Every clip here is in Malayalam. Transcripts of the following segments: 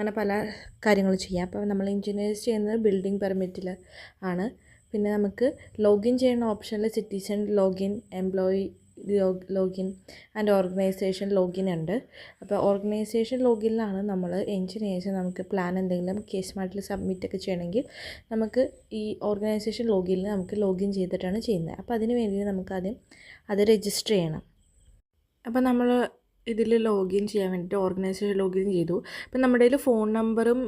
അങ്ങനെ പല കാര്യങ്ങൾ ചെയ്യാം. അപ്പോൾ നമ്മൾ എഞ്ചിനീയേഴ്സ് ചെയ്യുന്നത് ബിൽഡിംഗ് പെർമിറ്റിൽ ആണ്. പിന്നെ നമുക്ക് ലോഗിൻ ചെയ്യുന്ന ഓപ്ഷനിൽ citizen login, employee login and organisation login ഉണ്ട്. അപ്പോൾ ഓർഗനൈസേഷൻ ലോഗിനിലാണ് നമ്മൾ എഞ്ചിനീയേഴ്സ് നമുക്ക് പ്ലാൻ എന്തെങ്കിലും കേസ് മാർട്ടിൽ സബ്മിറ്റ് ഒക്കെ ചെയ്യണമെങ്കിൽ നമുക്ക് ഈ ഓർഗനൈസേഷൻ ലോഗിനിൽ നമുക്ക് ലോഗിൻ ചെയ്തിട്ടാണ് ചെയ്യുന്നത്. അപ്പോൾ അതിന് വേണ്ടി നമുക്കാദ്യം അത് രജിസ്റ്റർ ചെയ്യണം. അപ്പോൾ നമ്മൾ ഇതിൽ ലോഗിൻ ചെയ്യാൻ വേണ്ടിയിട്ട് ഓർഗനൈസേഷൻ ലോഗിൻ ചെയ്തു. അപ്പം നമ്മുടെ കയ്യിൽ ഫോൺ നമ്പറും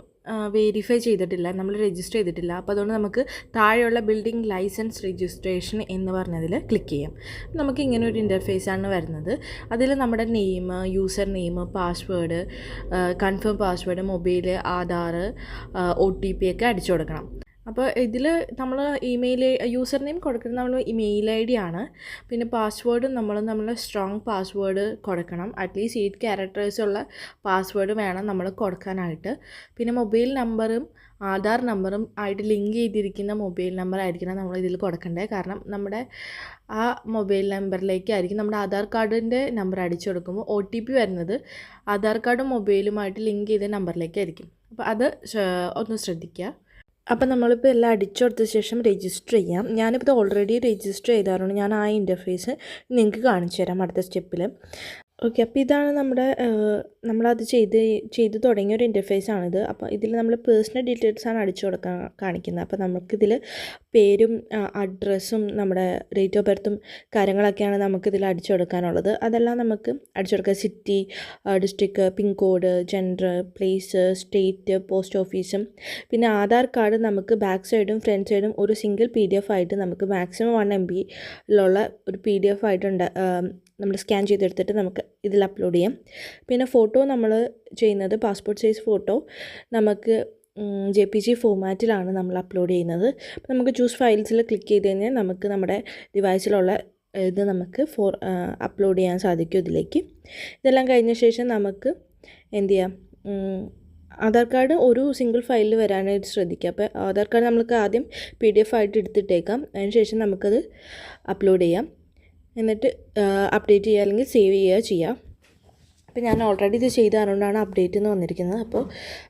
വെരിഫൈ ചെയ്തിട്ടില്ല, നമ്മൾ രജിസ്റ്റർ ചെയ്തിട്ടില്ല. അപ്പോൾ അതുകൊണ്ട് നമുക്ക് താഴെയുള്ള ബിൽഡിംഗ് ലൈസൻസ് രജിസ്ട്രേഷൻ എന്ന് പറഞ്ഞതിൽ ക്ലിക്ക് ചെയ്യാം. നമുക്ക് ഇങ്ങനെ ഒരു ഇൻ്റർഫേസാണ് വരുന്നത്. അതിൽ നമ്മുടെ name, user name, password, confirm password, mobile, Aadhaar, OTP ഒക്കെ അടിച്ചു കൊടുക്കണം. അപ്പോൾ ഇതിൽ നമ്മൾ ഇമെയിൽ യൂസർ നെയിം കൊടുക്കുന്നത് നമ്മൾ ഇമെയിൽ ID ആണ്. പിന്നെ പാസ്വേഡ് നമ്മൾ സ്ട്രോങ് പാസ്വേഡ് കൊടുക്കണം. അറ്റ്ലീസ്റ്റ് 8 ക്യാരക്ടേഴ്സ് ഉള്ള പാസ്വേഡ് വേണം നമ്മൾ കൊടുക്കാനായിട്ട്. പിന്നെ മൊബൈൽ നമ്പറും ആധാർ നമ്പറും ആയിട്ട് ലിങ്ക് ചെയ്തിരിക്കുന്ന മൊബൈൽ നമ്പർ ആയിരിക്കണം നമ്മൾ ഇതിൽ കൊടുക്കേണ്ടത്. കാരണം നമ്മുടെ ആ മൊബൈൽ നമ്പറിലേക്കായിരിക്കും നമ്മുടെ ആധാർ കാർഡിൻ്റെ നമ്പർ അടിച്ചു കൊടുക്കുമ്പോൾ OTP വരുന്നത് ആധാർ കാർഡും മൊബൈലുമായിട്ട് ലിങ്ക് ചെയ്ത നമ്പറിലേക്കായിരിക്കും. അപ്പോൾ അത് ഒന്ന് ശ്രദ്ധിക്കുക. അപ്പോൾ നമ്മളിപ്പോൾ എല്ലാം അടിച്ചു കൊടുത്ത ശേഷം രജിസ്റ്റർ ചെയ്യാം. ഞാനിപ്പോൾ ഇത് ഓൾറെഡി രജിസ്റ്റർ ചെയ്താറുണ്ട്. ഞാൻ ആ ഇൻ്റർഫേസ് നിങ്ങൾക്ക് കാണിച്ചു തരാം അടുത്ത സ്റ്റെപ്പിൽ. ഓക്കെ, അപ്പോൾ ഇതാണ് നമ്മളത് ചെയ്ത് തുടങ്ങിയ ഒരു ഇൻ്റർഫേസാണിത്. അപ്പോൾ ഇതിൽ നമ്മൾ പേഴ്സണൽ ഡീറ്റെയിൽസാണ് അടിച്ചു കൊടുക്കാൻ കാണിക്കുന്നത്. അപ്പോൾ നമുക്കിതിൽ പേരും അഡ്രസ്സും നമ്മുടെ ഡേറ്റ് ഓഫ് ബർത്തും കാര്യങ്ങളൊക്കെയാണ് നമുക്കിതിൽ അടിച്ചു കൊടുക്കാനുള്ളത്. അതെല്ലാം നമുക്ക് അടിച്ചു കൊടുക്കാം. City, district, pincode, gender, place, state, post ഓഫീസും. പിന്നെ ആധാർ കാർഡ് നമുക്ക് ബാക്ക് സൈഡും ഫ്രണ്ട് സൈഡും ഒരു സിംഗിൾ PDF ആയിട്ട് നമുക്ക് മാക്സിമം 1 MB ഒരു PDF ആയിട്ടുണ്ട്. നമ്മൾ സ്കാൻ ചെയ്തെടുത്തിട്ട് നമുക്ക് ഇതിൽ അപ്ലോഡ് ചെയ്യാം. പിന്നെ ഫോട്ടോ നമ്മൾ ചെയ്യുന്നത് പാസ്പോർട്ട് സൈസ് ഫോട്ടോ നമുക്ക് JPG ഫോമാറ്റിലാണ് നമ്മൾ അപ്ലോഡ് ചെയ്യുന്നത്. നമുക്ക് ചൂസ് ഫയൽസിൽ ക്ലിക്ക് ചെയ്ത് കഴിഞ്ഞാൽ നമുക്ക് നമ്മുടെ ഡിവൈസിലുള്ള ഇത് നമുക്ക് അപ്ലോഡ് ചെയ്യാൻ സാധിക്കും ഇതിലേക്ക്. ഇതെല്ലാം കഴിഞ്ഞ ശേഷം നമുക്ക് എന്ത് ചെയ്യാം, ആധാർ കാർഡ് ഒരു സിംഗിൾ ഫയലിൽ വരാനായിട്ട് ശ്രദ്ധിക്കുക. അപ്പോൾ ആധാർ കാർഡ് നമുക്ക് ആദ്യം PDF ആയിട്ട് എടുത്തിട്ടേക്കാം. അതിന് ശേഷം നമുക്കത് അപ്ലോഡ് ചെയ്യാം. എന്നിട്ട് അപ്ഡേറ്റ് ചെയ്യുക അല്ലെങ്കിൽ സേവ് ചെയ്യാം. അപ്പോൾ ഞാൻ ഓൾറെഡി ഇത് ചെയ്തതുകൊണ്ടാണ് അപ്ഡേറ്റ് എന്ന് വന്നിരിക്കുന്നത്. അപ്പോൾ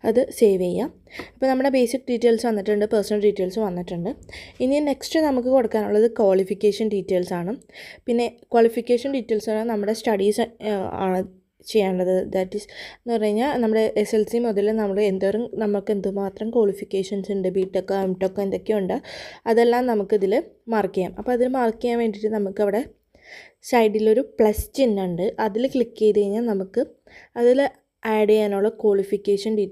അത് സേവ് ചെയ്യാം. അപ്പോൾ നമ്മുടെ ബേസിക് ഡീറ്റെയിൽസ് വന്നിട്ടുണ്ട്, പേഴ്സണൽ ഡീറ്റെയിൽസ് വന്നിട്ടുണ്ട്. ഇനി നെക്സ്റ്റ് നമുക്ക് കൊടുക്കാനുള്ളത് ക്വാളിഫിക്കേഷൻ ഡീറ്റെയിൽസ് ആണ്. പിന്നെ ക്വാളിഫിക്കേഷൻ ഡീറ്റെയിൽസ് ആണ് നമ്മുടെ സ്റ്റഡീസ് ആണ് ചെയ്യേണ്ടത്. ദാറ്റ് ഈസ് എന്ന് പറഞ്ഞു കഴിഞ്ഞാൽ നമ്മുടെ SLC മുതൽ നമുക്ക് എന്തുമാത്രം ക്വാളിഫിക്കേഷൻസ് ഉണ്ട്, BTech, MTech എന്തൊക്കെയുണ്ട് അതെല്ലാം നമുക്കിതിൽ മാർക്ക് ചെയ്യാം. അപ്പോൾ അതിൽ മാർക്ക് ചെയ്യാൻ വേണ്ടിയിട്ട് നമുക്കവിടെ സൈഡിലൊരു പ്ലസ് ചിഹ്നം ഉണ്ട്. അതിൽ ക്ലിക്ക് ചെയ്ത് കഴിഞ്ഞാൽ നമുക്ക് അതിൽ ആഡ് ചെയ്യാനുള്ള ക്വാളിഫിക്കേഷൻ ഡീറ്റെയിൽസ്